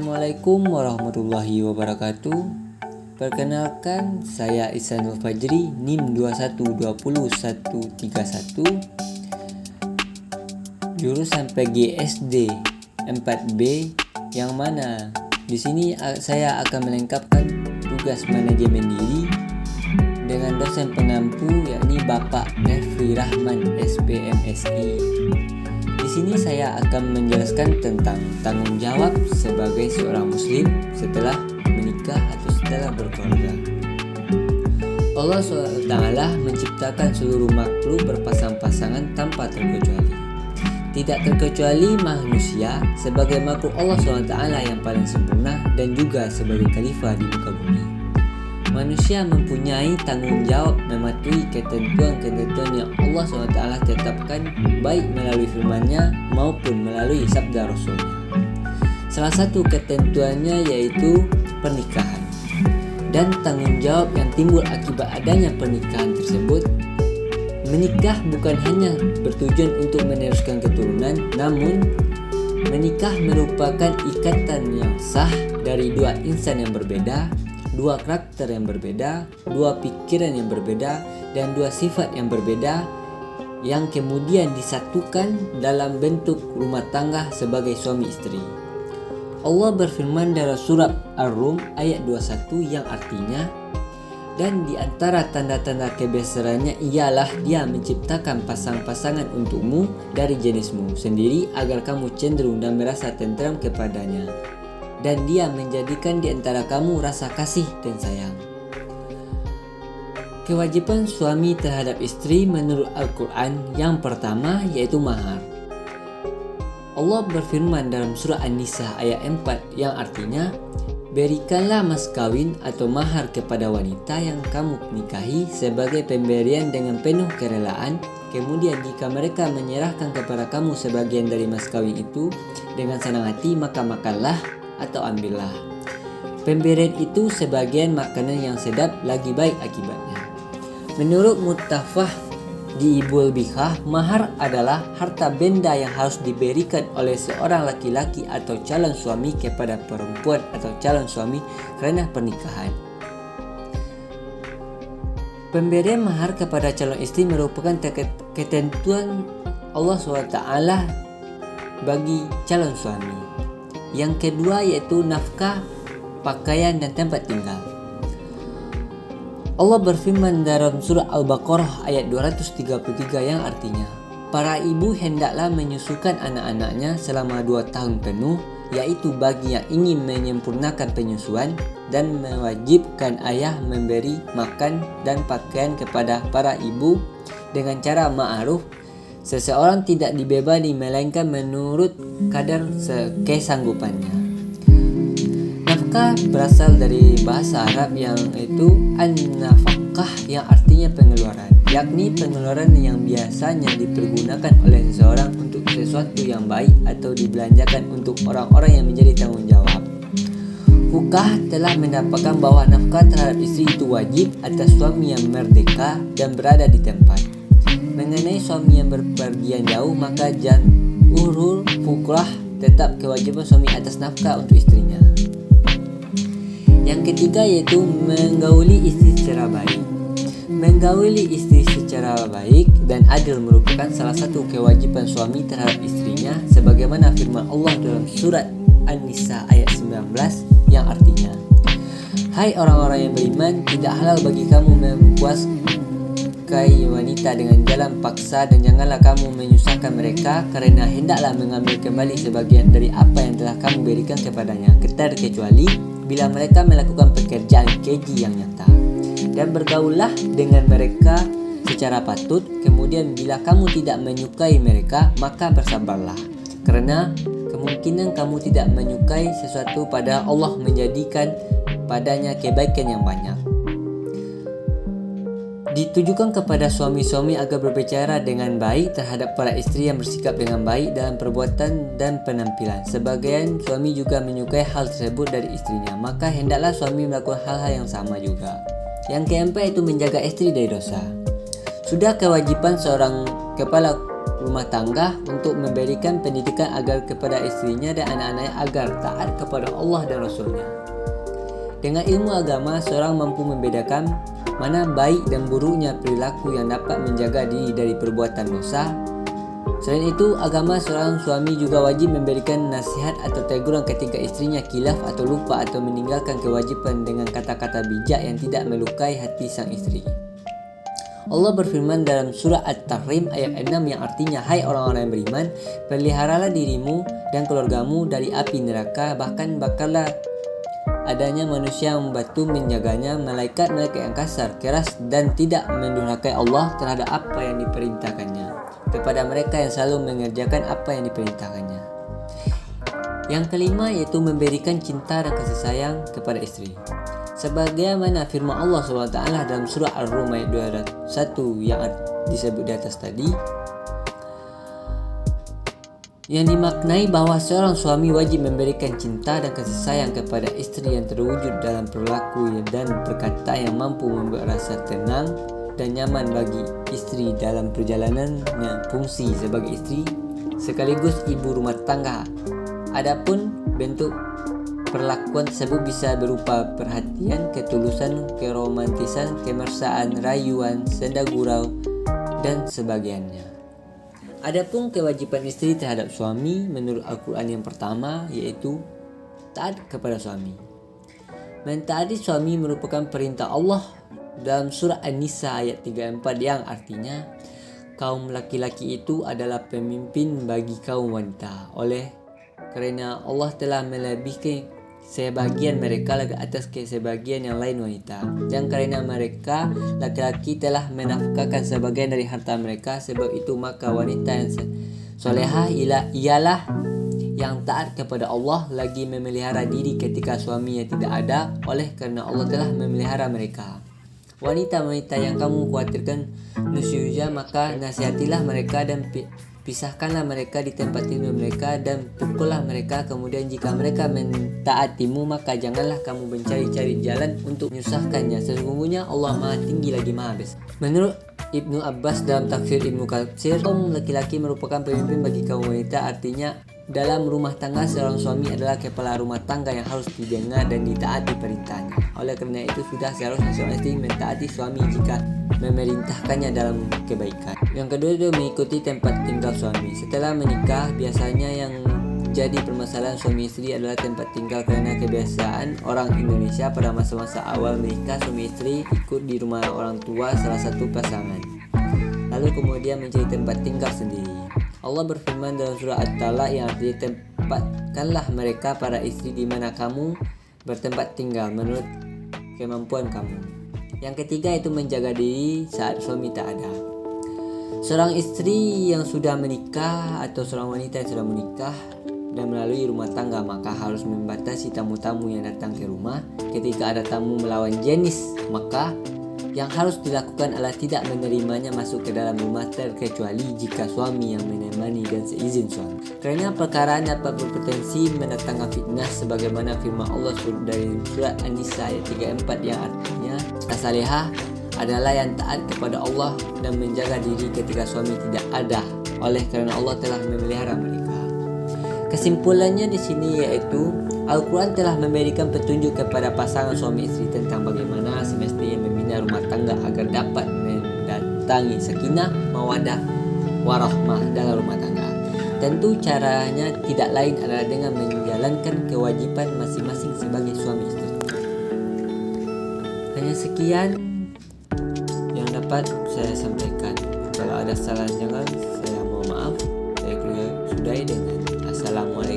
Assalamualaikum warahmatullahi wabarakatuh. Perkenalkan, saya Ihsanul Fajri, NIM 21201131, jurusan PGSD 4B, yang mana di sini saya akan melengkapkan tugas manajemen diri dengan dosen pengampu, yakni Bapak Refri Rahman SPMSI. Di sini saya akan menjelaskan tentang tanggung jawab sebagai seorang muslim setelah menikah atau setelah berkeluarga. Allah SWT menciptakan seluruh makhluk berpasang-pasangan tanpa terkecuali. Tidak terkecuali manusia sebagai makhluk Allah SWT yang paling sempurna dan juga sebagai khalifah di muka bumi. Manusia mempunyai tanggung jawab mematuhi ketentuan-ketentuan yang Allah SWT tetapkan, baik melalui firman-Nya maupun melalui sabda Rasul-Nya. Salah satu ketentuannya yaitu pernikahan. Dan tanggung jawab yang timbul akibat adanya pernikahan tersebut. Menikah bukan hanya bertujuan untuk meneruskan keturunan, namun menikah merupakan ikatan yang sah dari dua insan yang berbeda, dua karakter yang berbeda, dua pikiran yang berbeda, dan dua sifat yang berbeda yang kemudian disatukan dalam bentuk rumah tangga sebagai suami istri. Allah berfirman dalam surat Ar-Rum ayat 21 yang artinya, dan di antara tanda-tanda kebesarannya ialah Dia menciptakan pasang-pasangan untukmu dari jenismu sendiri agar kamu cenderung dan merasa tenteram kepadanya. Dan Dia menjadikan di antara kamu rasa kasih dan sayang. Kewajiban suami terhadap istri menurut Al-Quran yang pertama yaitu mahar. Allah berfirman dalam surah An-Nisa ayat 4 yang artinya, berikanlah mas kawin atau mahar kepada wanita yang kamu nikahi sebagai pemberian dengan penuh kerelaan. Kemudian jika mereka menyerahkan kepada kamu sebagian dari mas kawin itu dengan senang hati, maka makanlah atau ambillah. Pemberian itu sebagian makanan yang sedap, lagi baik akibatnya. Menurut Muttafaq di Ibul Bihah, mahar adalah harta benda yang harus diberikan oleh seorang laki-laki atau calon suami kepada perempuan atau calon suami kerana pernikahan. Pemberian mahar kepada calon istri merupakan ketentuan Allah SWT bagi calon suami. Yang kedua yaitu nafkah, pakaian, dan tempat tinggal. Allah berfirman dalam surah Al-Baqarah ayat 233 yang artinya, para ibu hendaklah menyusukan anak-anaknya selama 2 tahun penuh, yaitu bagi yang ingin menyempurnakan penyusuan, dan mewajibkan ayah memberi makan dan pakaian kepada para ibu dengan cara ma'ruf. Seseorang tidak dibebani melainkan menurut kadar kesanggupannya. Nafkah berasal dari bahasa Arab yang itu an-nafaqah yang artinya pengeluaran, yakni pengeluaran yang biasanya dipergunakan oleh seseorang untuk sesuatu yang baik atau dibelanjakan untuk orang-orang yang menjadi tanggung jawab. Fuqaha telah mendapatkan bahwa nafkah terhadap istri itu wajib atas suami yang merdeka dan berada di tempat. Mengenai suami yang berpergian jauh, maka jamhurul fuqaha tetap kewajiban suami atas nafkah untuk istrinya. Yang ketiga yaitu menggauli istri secara baik. Menggauli istri secara baik dan adil merupakan salah satu kewajiban suami terhadap istrinya, sebagaimana firman Allah dalam surat An-Nisa ayat 19 yang artinya, hai orang-orang yang beriman, tidak halal bagi kamu mempuaskan wanita dengan jalan paksa, dan janganlah kamu menyusahkan mereka, kerana hendaklah mengambil kembali sebagian dari apa yang telah kamu berikan kepadanya, kecuali bila mereka melakukan pekerjaan keji yang nyata. Dan bergaullah dengan mereka secara patut. Kemudian bila kamu tidak menyukai mereka, maka bersabarlah, kerana kemungkinan kamu tidak menyukai sesuatu pada Allah menjadikan padanya kebaikan yang banyak. Ditujukan kepada suami-suami agar berbicara dengan baik terhadap para istri yang bersikap dengan baik dalam perbuatan dan penampilan. Sebagian suami juga menyukai hal tersebut dari istrinya, maka hendaklah suami melakukan hal-hal yang sama juga. Yang keempat itu menjaga istri dari dosa. Sudah kewajiban seorang kepala rumah tangga untuk memberikan pendidikan agar kepada istrinya dan anak-anaknya agar taat kepada Allah dan Rasulnya. Dengan ilmu agama, seorang mampu membedakan mana baik dan buruknya perilaku yang dapat menjaga diri dari perbuatan dosa. Selain itu, agama seorang suami juga wajib memberikan nasihat atau teguran ketika istrinya khilaf atau lupa atau meninggalkan kewajiban dengan kata-kata bijak yang tidak melukai hati sang istri. Allah berfirman dalam surah At-Tahrim ayat 6 yang artinya, hai orang-orang yang beriman, peliharalah dirimu dan keluargamu dari api neraka, bahkan bakallah adanya manusia yang membantu menjaganya, malaikat-malaikat yang kasar, keras dan tidak mendurhakai Allah terhadap apa yang diperintahkannya, kepada mereka yang selalu mengerjakan apa yang diperintahkannya. Yang kelima yaitu memberikan cinta dan kasih sayang kepada istri. Sebagaimana firman Allah SWT dalam surah Ar-Rum ayat 201 yang disebut di atas tadi, yang dimaknai bahwa seorang suami wajib memberikan cinta dan kasih sayang kepada istri yang terwujud dalam perilaku dan perkataan yang mampu membuat rasa tenang dan nyaman bagi istri dalam perjalanannya fungsi sebagai istri sekaligus ibu rumah tangga. Adapun bentuk perlakuan tersebut bisa berupa perhatian, ketulusan, keromantisan, kemesraan, rayuan, senda gurau, dan sebagainya. Adapun kewajiban istri terhadap suami menurut Al-Quran yang pertama yaitu taat kepada suami. Mentaati suami merupakan perintah Allah dalam surah An-Nisa ayat 34 yang artinya kaum laki-laki itu adalah pemimpin bagi kaum wanita. Oleh kerana Allah telah melebihkan sebahagian mereka lagi atas sebahagian yang lain wanita, dan kerana mereka laki-laki telah menafkahkan sebahagian dari harta mereka, sebab itu maka wanita yang solehah ialah yang taat kepada Allah lagi memelihara diri ketika suaminya tidak ada, oleh kerana Allah telah memelihara mereka. Wanita-wanita yang kamu khawatirkan nusyuznya, maka nasihatilah mereka dan pisahkanlah mereka di tempat tidur mereka dan pukullah mereka. Kemudian jika mereka mentaatimu, maka janganlah kamu mencari-cari jalan untuk menyusahkannya. Sesungguhnya Allah Maha Tinggi lagi Maha Besar. Menurut Ibnu Abbas dalam tafsir Ibnu Katsir, kaum laki-laki merupakan pemimpin bagi kaum wanita. Artinya dalam rumah tangga seorang suami adalah kepala rumah tangga yang harus didengar dan ditaati perintahnya. Oleh kerana itu sudah seharusnya seorang istri mentaati suami jika memerintahkannya dalam kebaikan. Yang kedua itu mengikuti tempat tinggal suami. Setelah menikah, biasanya yang jadi permasalahan suami istri adalah tempat tinggal, kerana kebiasaan orang Indonesia pada masa-masa awal menikah, suami istri ikut di rumah orang tua salah satu pasangan, lalu kemudian mencari tempat tinggal sendiri. Allah berfirman dalam surah At-Talaq yang artinya tempatkanlah mereka para istri di mana kamu bertempat tinggal menurut kemampuan kamu. Yang ketiga itu menjaga diri saat suami tak ada. Seorang istri yang sudah menikah atau seorang wanita yang sudah menikah dan melalui rumah tangga maka harus membatasi tamu-tamu yang datang ke rumah. Ketika ada tamu melawan jenis, maka yang harus dilakukan adalah tidak menerimanya masuk ke dalam rumah terkecuali jika suami yang menemani dan seizin suami. Kerana perkara dapat berpotensi mendatangkan fitnah, sebagaimana firman Allah dari surat An-Nisa ayat 34 yang artinya as-salihah adalah yang taat kepada Allah dan menjaga diri ketika suami tidak ada, oleh kerana Allah telah memelihara mereka. Kesimpulannya di sini yaitu Al-Quran telah memberikan petunjuk kepada pasangan suami istri tentang bagaimana semestinya membina rumah tangga agar dapat mendatangi sakinah, mawaddah, warahmah dalam rumah tangga. Tentu caranya tidak lain adalah dengan menjalankan kewajiban masing-masing sebagai suami istri. Hanya sekian yang dapat saya sampaikan. Kalau ada salah jangan, saya mohon maaf. Saya sudahi dengan Assalamualaikum